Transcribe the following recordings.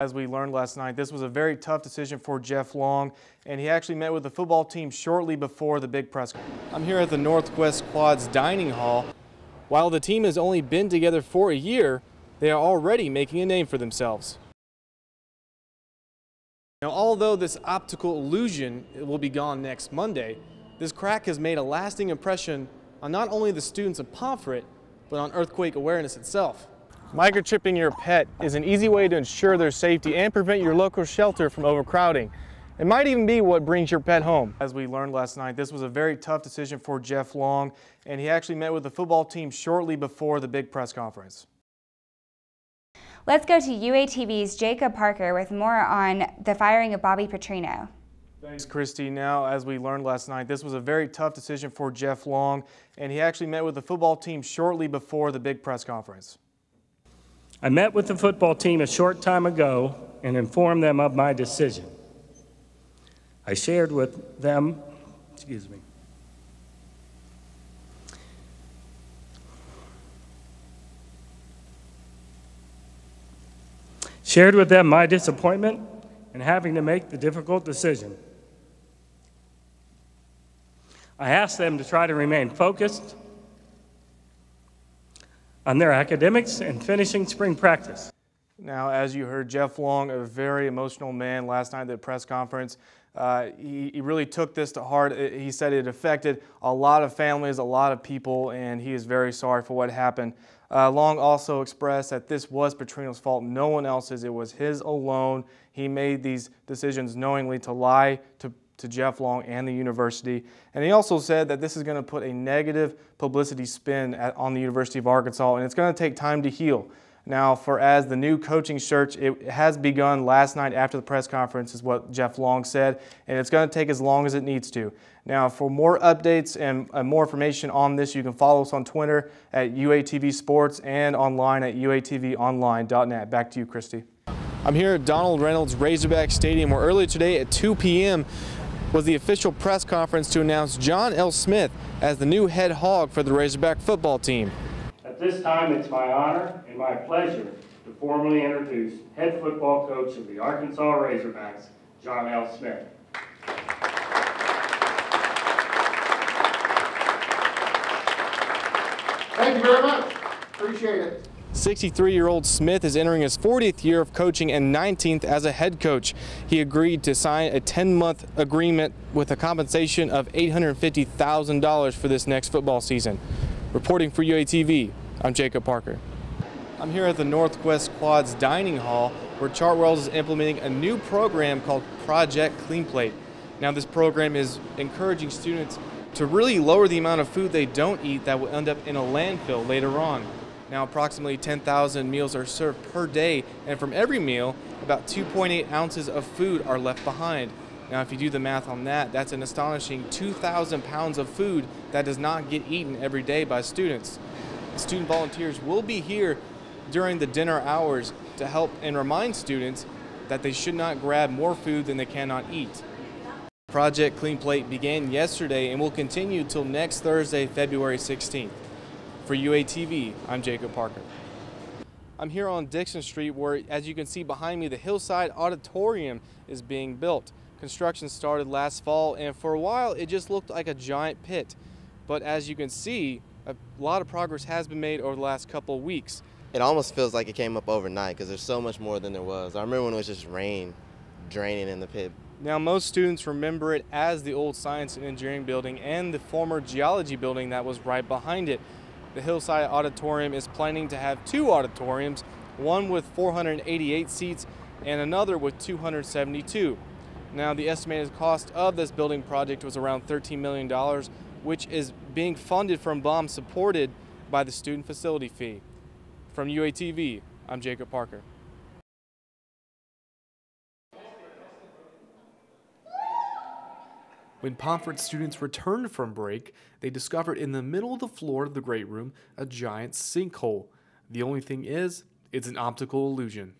As we learned last night, this was a very tough decision for Jeff Long, and he actually met with the football team shortly before the big press conference. I'm here at the Northwest Quads Dining Hall. While the team has only been together for a year, they are already making a name for themselves. Now, although this optical illusion will be gone next Monday, this crack has made a lasting impression on not only the students of Pomfret, but on earthquake awareness itself. Microchipping your pet is an easy way to ensure their safety and prevent your local shelter from overcrowding. It might even be what brings your pet home. As we learned last night, this was a very tough decision for Jeff Long, and he actually met with the football team shortly before the big press conference. Let's go to UATV's Jacob Parker with more on the firing of Bobby Petrino. Thanks, Christy. Now, as we learned last night, this was a very tough decision for Jeff Long, and he actually met with the football team shortly before the big press conference. I met with the football team a short time ago and informed them of my decision. I shared with them, shared with them my disappointment in having to make the difficult decision. I asked them to try to remain focused on their academics and finishing spring practice. Now, as you heard, Jeff Long, a very emotional man last night at the press conference. He really took this to heart. He said it affected a lot of families, a lot of people, and he is very sorry for what happened. Long also expressed that this was Petrino's fault, no one else's. It was his alone. He made these decisions knowingly to lie to Jeff Long and the university. And he also said that this is going to put a negative publicity spin on the University of Arkansas, and it's going to take time to heal. Now, as the new coaching search, it has begun last night after the press conference, is what Jeff Long said, and it's going to take as long as it needs to. Now, for more updates and more information on this, you can follow us on Twitter at UATV Sports and online at uatvonline.net. Back to you, Christy. I'm here at Donald Reynolds Razorback Stadium, where earlier today at 2 p.m. was the official press conference to announce John L. Smith as the new head hog for the Razorback football team. At this time, it's my honor and my pleasure to formally introduce head football coach of the Arkansas Razorbacks, John L. Smith. Thank you very much. Appreciate it. 63-year-old Smith is entering his 40th year of coaching and 19th as a head coach. He agreed to sign a 10-month agreement with a compensation of $850,000 for this next football season. Reporting for UATV, I'm Jacob Parker. I'm here at the Northwest Quads Dining Hall, where Chartwells is implementing a new program called Project Clean Plate. Now, this program is encouraging students to really lower the amount of food they don't eat that will end up in a landfill later on. Now, approximately 10,000 meals are served per day, and from every meal, about 2.8 ounces of food are left behind. Now, if you do the math on that, that's an astonishing 2,000 pounds of food that does not get eaten every day by students. Student volunteers will be here during the dinner hours to help and remind students that they should not grab more food than they cannot eat. Project Clean Plate began yesterday and will continue till next Thursday, February 16th. For UATV, I'm Jacob Parker. I'm here on Dixon Street where, as you can see behind me, the Hillside Auditorium is being built. Construction started last fall, and for a while it just looked like a giant pit. But as you can see, a lot of progress has been made over the last couple of weeks. It almost feels like it came up overnight because there's so much more than there was. I remember when it was just rain draining in the pit. Now, most students remember it as the old Science and Engineering building and the former Geology building that was right behind it. The Hillside Auditorium is planning to have two auditoriums, one with 488 seats and another with 272. Now, the estimated cost of this building project was around $13 million, which is being funded from bonds supported by the student facility fee. From UATV, I'm Jacob Parker. When Pomfret students returned from break, they discovered in the middle of the floor of the great room a giant sinkhole. The only thing is, it's an optical illusion.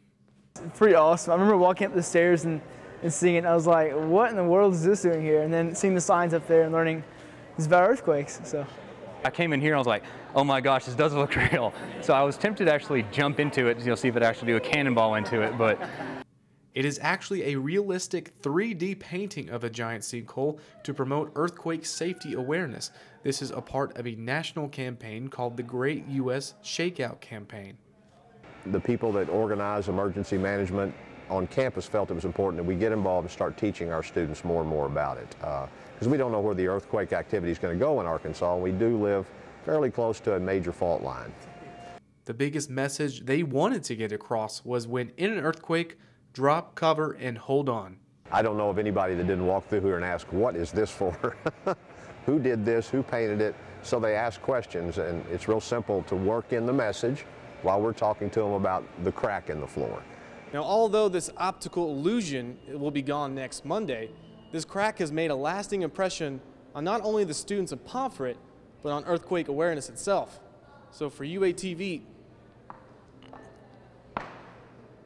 It's pretty awesome. I remember walking up the stairs and seeing it, and I was like, what in the world is this doing here? And then seeing the signs up there and learning it's about earthquakes. So I came in here and I was like, oh my gosh, this does look real. So I was tempted to actually jump into it, see if it actually do a cannonball into it, but It is actually a realistic 3D painting of a giant sinkhole to promote earthquake safety awareness. This is a part of a national campaign called the Great U.S. Shakeout Campaign. The people that organize emergency management on campus felt it was important that we get involved and start teaching our students more and more about it. Because we don't know where the earthquake activity is going to go in Arkansas, and we do live fairly close to a major fault line. The biggest message they wanted to get across was when in an earthquake, drop, cover, and hold on. I don't know of anybody that didn't walk through here and ask, what is this for? Who did this? Who painted it? So they ask questions, and it's real simple to work in the message while we're talking to them about the crack in the floor. Now, although this optical illusion will be gone next Monday, this crack has made a lasting impression on not only the students of Pomfret, but on earthquake awareness itself. So for UATV,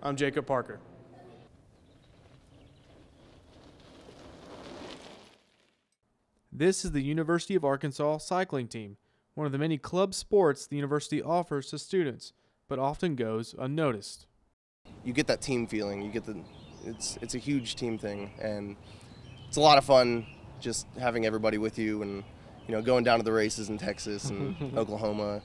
I'm Jacob Parker. This is the University of Arkansas cycling team, one of the many club sports the university offers to students, but often goes unnoticed. You get that team feeling. You get it's a huge team thing, and it's a lot of fun just having everybody with you, and going down to the races in Texas and Oklahoma.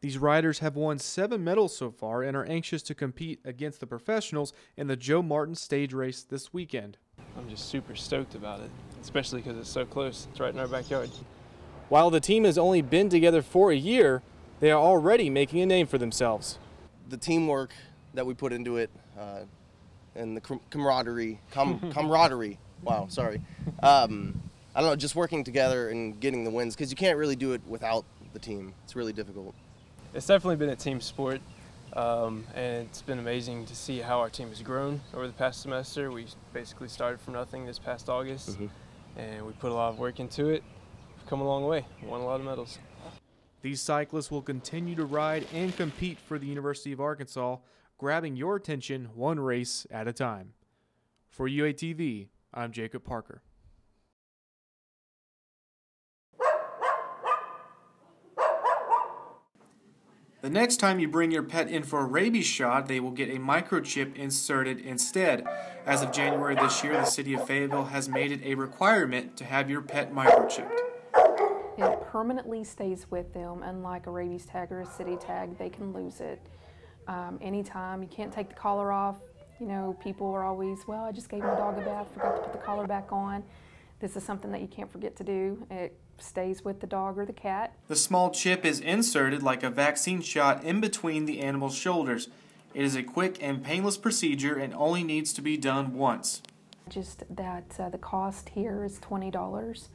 These riders have won 7 medals so far and are anxious to compete against the professionals in the Joe Martin stage race this weekend. I'm just super stoked about it, especially because it's so close. It's right in our backyard. While the team has only been together for a year, they are already making a name for themselves. The teamwork that we put into it and the camaraderie, wow, sorry. I don't know, just working together and getting the wins, because you can't really do it without the team. It's really difficult. It's definitely been a team sport, and it's been amazing to see how our team has grown over the past semester. We basically started from nothing this past August, and we put a lot of work into it. We've come a long way, won a lot of medals. These cyclists will continue to ride and compete for the University of Arkansas, grabbing your attention one race at a time. For UATV, I'm Jacob Parker. The next time you bring your pet in for a rabies shot, they will get a microchip inserted instead. As of January this year, the city of Fayetteville has made it a requirement to have your pet microchipped. It permanently stays with them. Unlike a rabies tag or a city tag, they can lose it anytime. You can't take the collar off. People are always, well, I just gave my dog a bath, forgot to put the collar back on. This is something that you can't forget to do. It stays with the dog or the cat. The small chip is inserted like a vaccine shot in between the animal's shoulders. It is a quick and painless procedure and only needs to be done once. Just that the cost here is $20,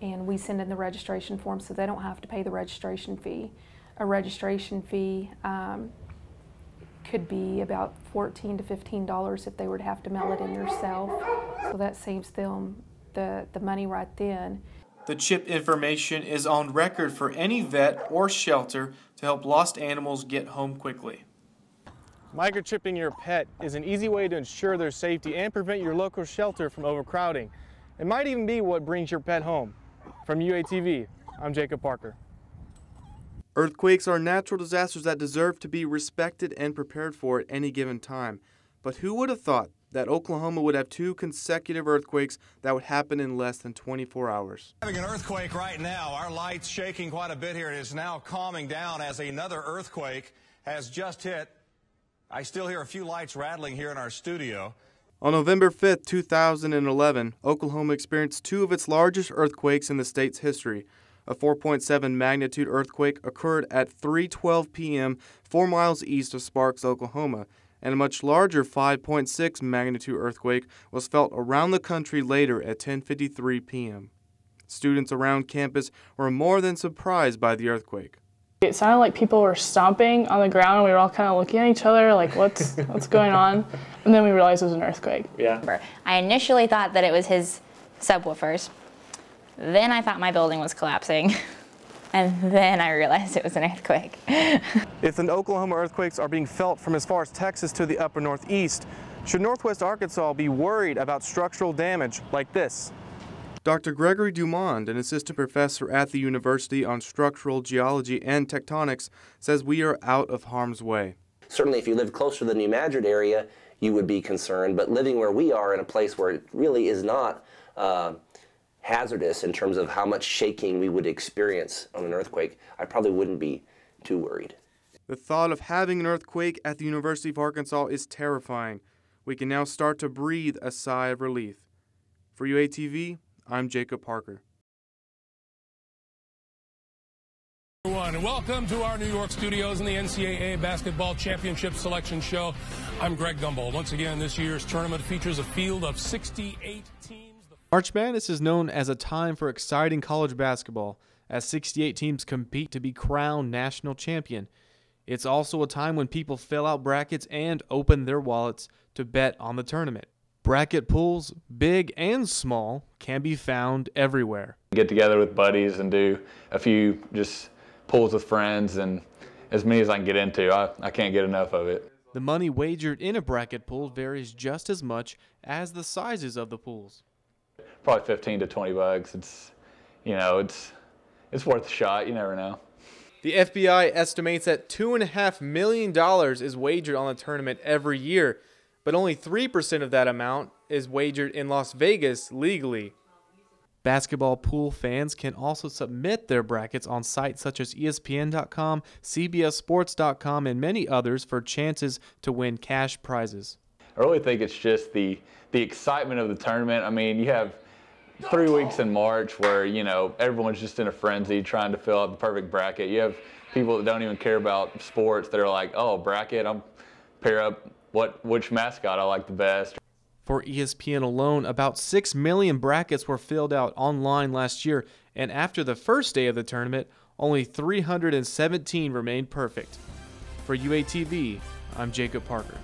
and we send in the registration form so they don't have to pay the registration fee. A registration fee could be about $14 to $15 if they were to have to mail it in themselves. So that saves them the money right then. The chip information is on record for any vet or shelter to help lost animals get home quickly. Microchipping your pet is an easy way to ensure their safety and prevent your local shelter from overcrowding. It might even be what brings your pet home. From UATV, I'm Jacob Parker. Earthquakes are natural disasters that deserve to be respected and prepared for at any given time. But who would have thought that Oklahoma would have 2 consecutive earthquakes that would happen in less than 24 hours. Having an earthquake right now. Our light's shaking quite a bit here. It is now calming down as another earthquake has just hit. I still hear a few lights rattling here in our studio. On November 5th, 2011, Oklahoma experienced 2 of its largest earthquakes in the state's history. A 4.7 magnitude earthquake occurred at 3:12 p.m. 4 miles east of Sparks, Oklahoma, and a much larger 5.6 magnitude earthquake was felt around the country later at 10:53 p.m. Students around campus were more than surprised by the earthquake. It sounded like people were stomping on the ground, and we were all kind of looking at each other like, what's going on? And then we realized it was an earthquake. Yeah. I initially thought that it was his subwoofers. Then I thought my building was collapsing. And then I realized it was an earthquake. If the Oklahoma earthquakes are being felt from as far as Texas to the upper northeast, should northwest Arkansas be worried about structural damage like this? Dr. Gregory Dumond, an assistant professor at the University on Structural Geology and Tectonics, says we are out of harm's way. Certainly if you live closer than the imagined area, you would be concerned. But living where we are in a place where it really is not hazardous in terms of how much shaking we would experience on an earthquake, I probably wouldn't be too worried. The thought of having an earthquake at the University of Arkansas is terrifying. We can now start to breathe a sigh of relief. For UATV, I'm Jacob Parker. Everyone, and welcome to our New York studios in the NCAA Basketball Championship Selection Show. I'm Greg Gumbel. Once again, this year's tournament features a field of 68 teams. March Madness is known as a time for exciting college basketball, as 68 teams compete to be crowned national champion. It's also a time when people fill out brackets and open their wallets to bet on the tournament. Bracket pools, big and small, can be found everywhere. Get together with buddies and do a few just pools with friends, and as many as I can get into. I can't get enough of it. The money wagered in a bracket pool varies just as much as the sizes of the pools. Probably 15 to 20 bucks. It's, you know, it's worth a shot. You never know. The FBI estimates that $2.5 million is wagered on the tournament every year, but only 3% of that amount is wagered in Las Vegas legally. Basketball pool fans can also submit their brackets on sites such as ESPN.com, CBSSports.com, and many others for chances to win cash prizes. I really think it's just the excitement of the tournament. I mean, you have 3 weeks in March where, you know, everyone's just in a frenzy trying to fill out the perfect bracket. You have people that don't even care about sports that are like, oh, bracket, I'm pair up which mascot I like the best. For ESPN alone, about 6 million brackets were filled out online last year, and after the first day of the tournament, only 317 remained perfect. For UATV, I'm Jacob Parker.